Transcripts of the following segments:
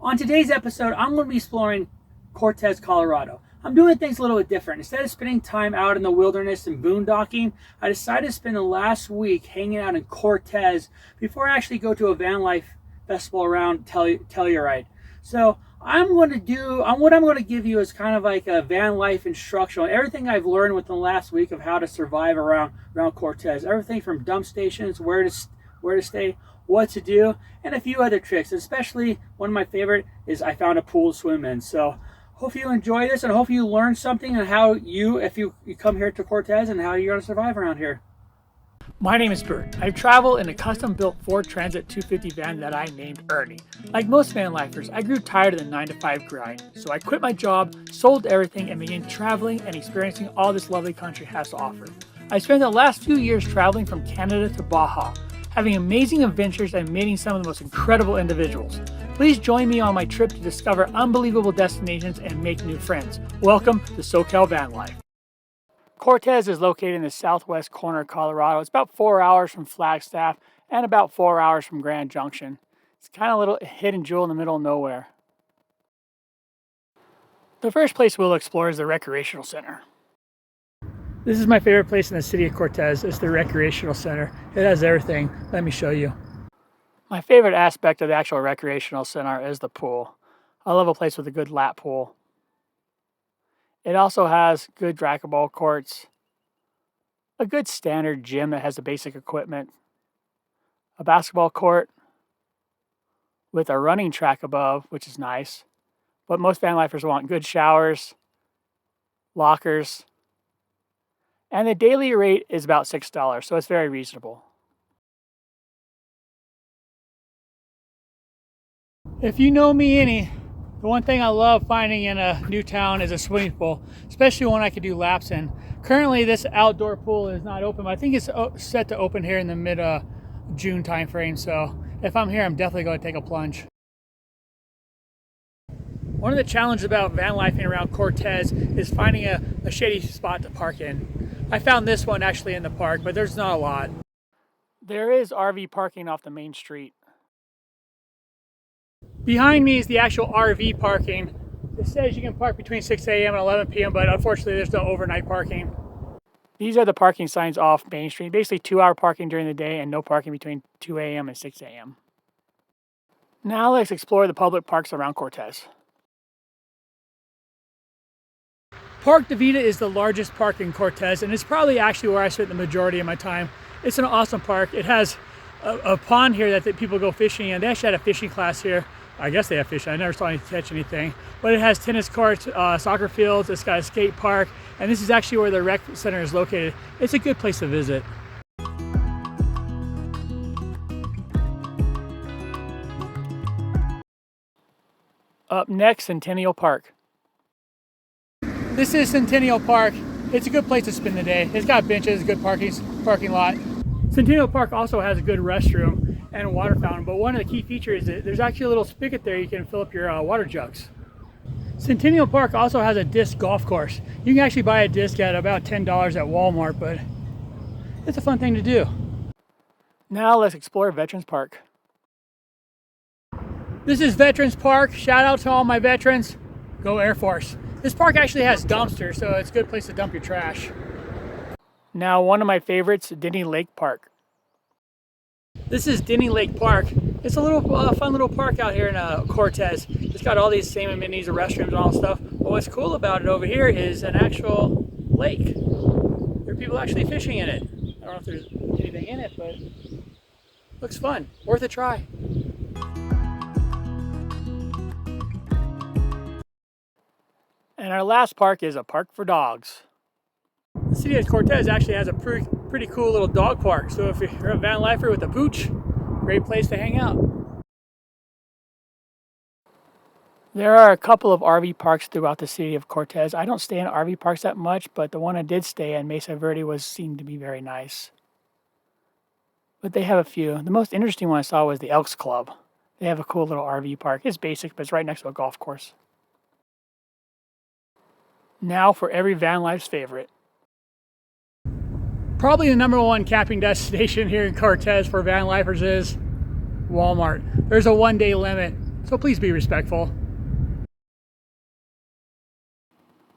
On today's episode, I'm going to be exploring Cortez, Colorado. I'm doing things a little bit different. Instead of spending time out in the wilderness and boondocking, I decided to spend the last week hanging out in Cortez before I actually go to a van life festival around Telluride. So what I'm going to give you is kind of like a van life instructional. Everything I've learned within the last week of how to survive around Cortez. Everything from dump stations, where to stay, what to do, and a few other tricks. Especially one of my favorite is I found a pool to swim in. So hope you enjoy this and hope you learn something on how if you come here to Cortez and how you're going to survive around here. My name is Bert. I travel in a custom-built Ford Transit 250 van that I named Ernie. Like most van lifers, I grew tired of the 9-to-5 grind, so I quit my job, sold everything, and began traveling and experiencing all this lovely country has to offer. I spent the last few years traveling from Canada to Baja, having amazing adventures and meeting some of the most incredible individuals. Please join me on my trip to discover unbelievable destinations and make new friends. Welcome to SoCal Van Life. Cortez is located in the southwest corner of Colorado. It's about 4 hours from Flagstaff and about 4 hours from Grand Junction. It's kind of a little hidden jewel in the middle of nowhere. The first place we'll explore is the Recreational Center. This is my favorite place in the city of Cortez. It's the Recreational Center. It has everything. Let me show you. My favorite aspect of the actual Recreational Center is the pool. I love a place with a good lap pool. It also has good racquetball courts, a good standard gym that has the basic equipment, a basketball court with a running track above, which is nice. But most van lifers want good showers, lockers, and the daily rate is about $6, so it's very reasonable. If you know me any, the one thing I love finding in a new town is a swimming pool, especially one I could do laps in. Currently, this outdoor pool is not open, but I think it's set to open here in the mid-June time frame. So if I'm here, I'm definitely going to take a plunge. One of the challenges about van lifing around Cortez is finding a shady spot to park in. I found this one actually in the park, but there's not a lot. There is RV parking off the main street. Behind me is the actual RV parking. It says you can park between 6 a.m. and 11 p.m., but unfortunately there's no overnight parking. These are the parking signs off Main Street. Basically 2-hour parking during the day and no parking between 2 a.m. and 6 a.m. Now let's explore the public parks around Cortez. Park De Vida is the largest park in Cortez, and it's probably actually where I spent the majority of my time. It's an awesome park. It has a pond here that people go fishing in. They actually had a fishing class here. I guess they have fishing. I never saw anyone catch anything. But it has tennis courts, soccer fields, it's got a skate park, and this is actually where the rec center is located. It's a good place to visit. Up next, Centennial Park. This is Centennial Park. It's a good place to spend the day. It's got benches, good parking lot. Centennial Park also has a good restroom and a water fountain, but one of the key features is there's actually a little spigot there you can fill up your water jugs. Centennial Park also has a disc golf course. You can actually buy a disc at about $10 at Walmart, but it's a fun thing to do. Now let's explore Veterans Park. This is Veterans Park. Shout out to all my veterans. Go Air Force. This park actually has dumpsters, so it's a good place to dump your trash. Now one of my favorites, Denny Lake Park. This is Denny Lake Park. It's a little fun little park out here in Cortez. It's got all these same amenities, of restrooms and all stuff. But what's cool about it over here is an actual lake. There are people actually fishing in it. I don't know if there's anything in it, but looks fun. Worth a try. And our last park is a park for dogs. The city of Cortez actually has a pretty cool little dog park. So if you're a van lifer with a pooch, great place to hang out. There are a couple of RV parks throughout the city of Cortez. I don't stay in RV parks that much, but the one I did stay in, Mesa Verde, seemed to be very nice. But they have a few. The most interesting one I saw was the Elks Club. They have a cool little RV park. It's basic, but it's right next to a golf course. Now for every van life's favorite. Probably the #1 camping destination here in Cortez for van lifers is Walmart. There's a 1-day limit. so please be respectful.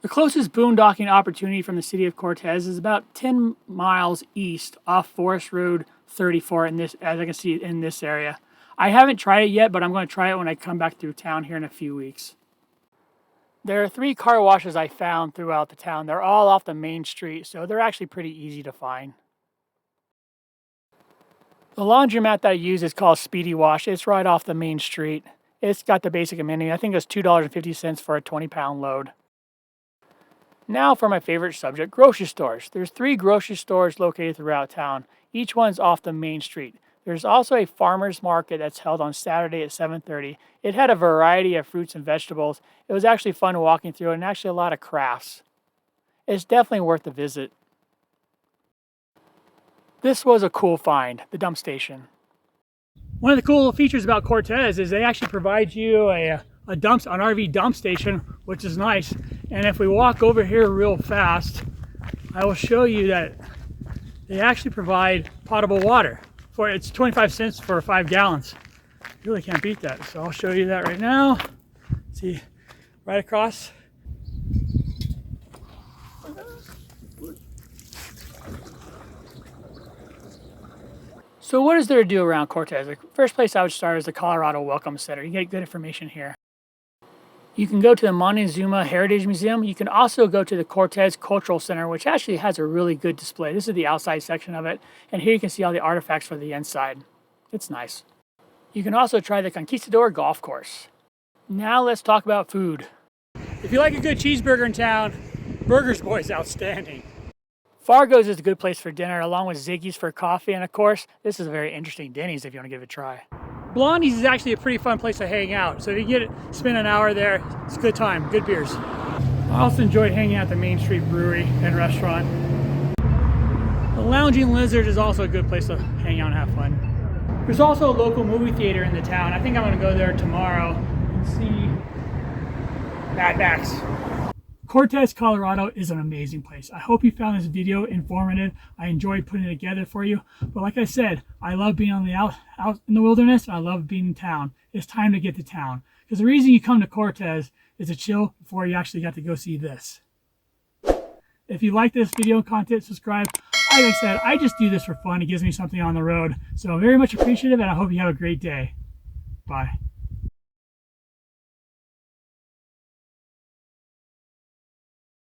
The closest boondocking opportunity from the city of Cortez is about 10 miles east off Forest Road 34 in this, as I can see in this area. I haven't tried it yet, but I'm going to try it when I come back through town here in a few weeks. There are 3 car washes I found throughout the town. They're all off the main street, so they're actually pretty easy to find. The laundromat that I use is called Speedy Wash. It's right off the main street. It's got the basic amenity. I think it's $2.50 for a 20-pound load. Now for my favorite subject, grocery stores. There's 3 grocery stores located throughout town. Each one's off the main street. There's also a farmer's market that's held on Saturday at 7:30. It had a variety of fruits and vegetables. It was actually fun walking through and actually a lot of crafts. It's definitely worth a visit. This was a cool find, the dump station. One of the cool features about Cortez is they actually provide you an RV dump station, which is nice. And if we walk over here real fast, I will show you that they actually provide potable water. It's 25 cents for 5 gallons. You really can't beat that. So I'll show you that right now. See, right across. So what is there to do around Cortez? The first place I would start is the Colorado Welcome Center. You get good information here. You can go to the Montezuma Heritage Museum. You can also go to the Cortez Cultural Center, which actually has a really good display. This is the outside section of it, and here you can see all the artifacts for the inside. It's nice. You can also try the Conquistador Golf Course. Now let's talk about food. If you like a good cheeseburger in town, Burgers Boy is outstanding. Fargo's is a good place for dinner, along with Ziggy's for coffee, and of course, this is a very interesting Denny's if you want to give it a try. Blondie's is actually a pretty fun place to hang out, so if you spend an hour there, it's a good time, good beers. I also enjoyed hanging out at the Main Street Brewery and Restaurant. The Lounging Lizard is also a good place to hang out and have fun. There's also a local movie theater in the town. I think I'm going to go there tomorrow and see Mad Max. Cortez, Colorado is an amazing place. I hope you found this video informative. I enjoyed putting it together for you. But like I said, I love being out in the wilderness. I love being in town. It's time to get to town. Because the reason you come to Cortez is to chill before you actually got to go see this. If you like this video content, subscribe. Like I said, I just do this for fun. It gives me something on the road. So very much appreciative, and I hope you have a great day. Bye.